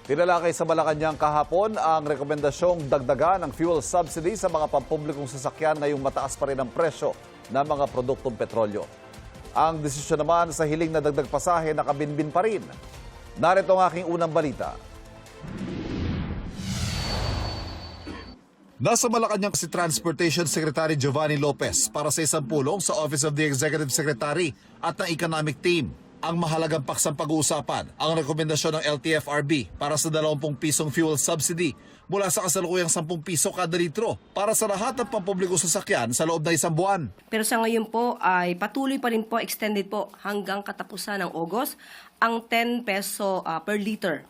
Tinalakay sa Malacanang kahapon ang rekomendasyong dagdagan ng fuel subsidy sa mga pampublikong sasakyan ngayong mataas pa rin ang presyo ng mga produktong petrolyo. Ang desisyon naman sa hiling na dagdag pasahe nakabinbin pa rin. Narito ang aking unang balita. Nasa Malacanang si Transportation Secretary Giovanni Lopez para sa isang pulong sa Office of the Executive Secretary at ng Economic Team. Ang mahalagang paksang pag-uusapan ang rekomendasyon ng LTFRB para sa 20 pisong fuel subsidy mula sa kasalukuyang 10 piso kada litro para sa lahat ng pampublikong sasakyan sa loob ng isang buwan. Pero sa ngayon po ay patuloy pa rin po, extended po hanggang katapusan ng August ang 10 peso per liter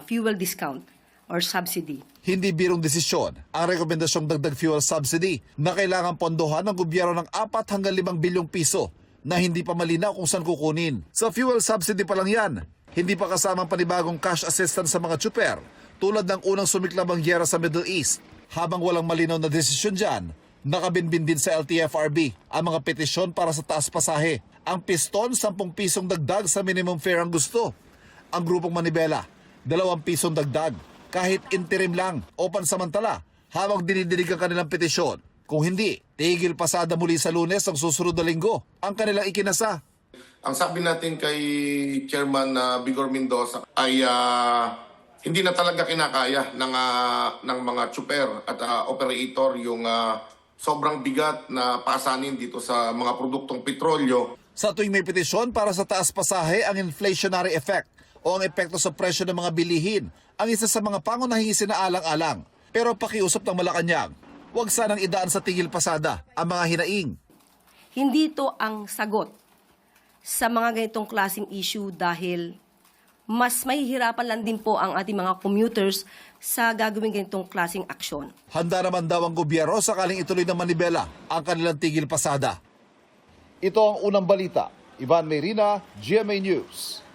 fuel discount or subsidy. Hindi birong desisyon ang rekomendasyong dagdag fuel subsidy na kailangan pondohan ng gobyerno ng 4 hanggang 5 bilyong piso na hindi pa malinaw kung saan kukunin. Sa fuel subsidy pa lang yan, hindi pa kasamang panibagong cash assistance sa mga tsuper tulad ng unang sumiklabang gyera sa Middle East. Habang walang malinaw na desisyon dyan, nakabinbin din sa LTFRB ang mga petisyon para sa taas pasahe. Ang piston, 10 pisong dagdag sa minimum fare ang gusto. Ang grupong Manibela, 2 pisong dagdag kahit interim lang o pansamantala habang dinidinig ang kanilang petisyon. Kung hindi, tigil pasada muli sa Lunes ang susunod na linggo ang kanilang ikinasa. Ang sabi natin kay Chairman Vigor Mendoza ay hindi na talaga kinakaya ng mga tsuper at operator yung sobrang bigat na pasanin dito sa mga produktong petrolyo. Sa tuwing may petisyon para sa taas pasahe ang inflationary effect o ang epekto sa presyo ng mga bilihin ang isa sa mga pangunahing isinaalang-alang. Pero pakiusap ng Malacanang, huwag sanang idaan sa tigil pasada ang mga hinaing. Hindi ito ang sagot sa mga ganitong klaseng issue dahil mas mahihirapan lang din po ang ating mga commuters sa gagawin ganitong klaseng aksyon. Handa naman daw ang gobyerno sakaling ituloy ng Manibela ang kanilang tigil pasada. Ito ang unang balita. Ivan Mayrina, GMA News.